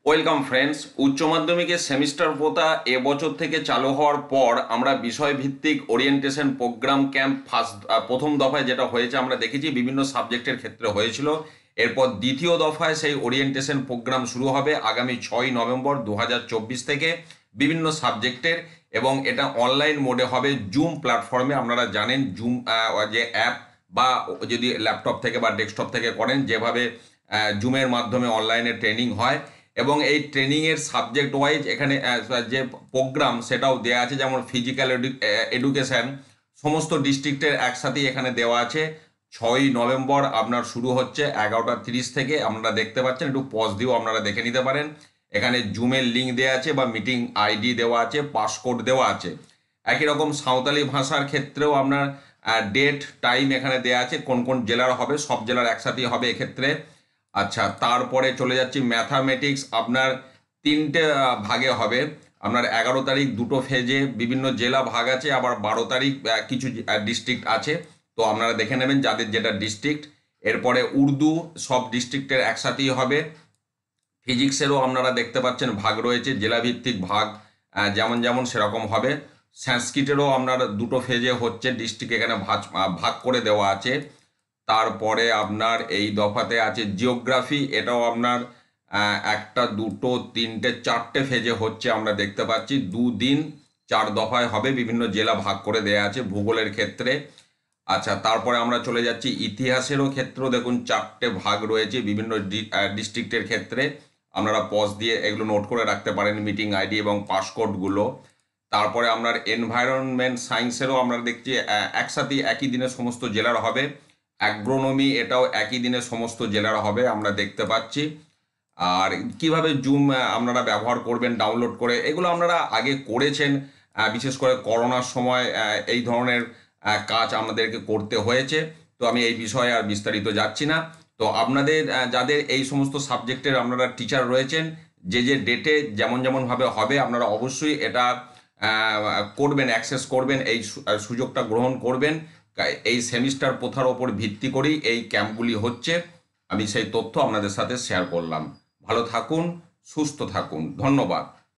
Welcome friends. উচ্চ মাধ্যমিকের semester প্রথা এবছর থেকে চালু হওয়ার পর আমরা বিষয়ভিত্তিক ওরিয়েন্টেশন প্রোগ্রাম ক্যাম্প প্রথম দফায় যেটা হয়েছে আমরা দেখেছি বিভিন্ন সাবজেক্টের ক্ষেত্রে হয়েছিল। এরপর দ্বিতীয় দফায় সেই ওরিয়েন্টেশন প্রোগ্রাম শুরু হবে আগামী 6 নভেম্বর 2024 থেকে বিভিন্ন সাবজেক্টের, এবং এটা অনলাইন মোডে হবে জুম প্ল্যাটফর্মে। আপনারা জানেন জুম যে অ্যাপ, বা যদি ল্যাপটপ থেকে বা ডেস্কটপ থেকে করেন, যেভাবে জুমের মাধ্যমে অনলাইনে ট্রেনিং হয়, এবং এই ট্রেনিংয়ের সাবজেক্ট ওয়াইজ এখানে যে প্রোগ্রাম সেটাও দেওয়া আছে, যেমন ফিজিক্যাল এডুকেশান সমস্ত ডিস্ট্রিক্টের একসাথেই এখানে দেওয়া আছে। 6 নভেম্বর আপনার শুরু হচ্ছে 11টা 30 থেকে। আপনারা দেখতে পাচ্ছেন, একটু পজ দিয়েও আপনারা দেখে নিতে পারেন। এখানে জুমের লিঙ্ক দেওয়া আছে বা মিটিং আইডি দেওয়া আছে, পাসকোড দেওয়া আছে। একই রকম সাঁওতালি ভাষার ক্ষেত্রেও আপনার ডেট টাইম এখানে দেওয়া আছে, কোন কোন জেলার হবে, সব জেলার একসাথেই হবে এক্ষেত্রে। আচ্ছা, তারপরে চলে যাচ্ছি ম্যাথামেটিক্স। আপনার 3টে ভাগে হবে। আপনার 11 তারিখ 2টো ফেজে বিভিন্ন জেলা ভাগ আছে, আবার 12 তারিখ কিছু ডিস্ট্রিক্ট আছে। তো আপনারা দেখে নেবেন যাদের যেটা ডিস্ট্রিক্ট। এরপরে উর্দু সব ডিস্ট্রিক্টের একসাথেই হবে। ফিজিক্সেরও আপনারা দেখতে পাচ্ছেন ভাগ রয়েছে, জেলাভিত্তিক ভাগ যেমন যেমন সেরকম হবে। সংস্কৃতেরও আপনার 2টো ফেজে হচ্ছে, ডিস্ট্রিক্ট এখানে ভাগ করে দেওয়া আছে। তারপরে আপনার এই দফাতে আছে জিওগ্রাফি, এটাও আপনার 1টা 2টো 3টে 4টে ফেজে হচ্ছে, আমরা দেখতে পাচ্ছি 2 দিন 4 দফায় হবে, বিভিন্ন জেলা ভাগ করে দেয়া আছে ভূগোলের ক্ষেত্রে। আচ্ছা, তারপরে আমরা চলে যাচ্ছি ইতিহাসেরও ক্ষেত্রেও দেখুন 4টে ভাগ রয়েছে বিভিন্ন ডিস্ট্রিক্টের ক্ষেত্রে। আপনারা পজ দিয়ে এগুলো নোট করে রাখতে পারেন, মিটিং আইডি এবং পাসকোডগুলো। তারপরে আপনার এনভায়রনমেন্ট সায়েন্সেরও আমরা দেখছি একসাথে একই দিনে সমস্ত জেলার হবে। অ্যাগ্রোনমি এটাও একই দিনে সমস্ত জেলার হবে, আমরা দেখতে পাচ্ছি। আর কিভাবে জুম আপনারা ব্যবহার করবেন ডাউনলোড করে, এগুলো আপনারা আগে করেছেন। বিশেষ করে করোনার সময় এই ধরনের কাজ আমাদেরকে করতে হয়েছে। তো আমি এই বিষয়ে আর বিস্তারিত যাচ্ছি না। তো আপনাদের যাদের এই সমস্ত সাবজেক্টের আপনারা টিচার রয়েছেন, যে যে ডেটে যেমন যেমনভাবে হবে আপনারা অবশ্যই এটা করবেন, অ্যাক্সেস করবেন, এই সুযোগটা গ্রহণ করবেন। এই সেমিস্টার প্রথার ওপর ভিত্তি করেই এই ক্যাম্পগুলি হচ্ছে। আমি সেই তথ্য আপনাদের সাথে শেয়ার করলাম। ভালো থাকুন, সুস্থ থাকুন, ধন্যবাদ।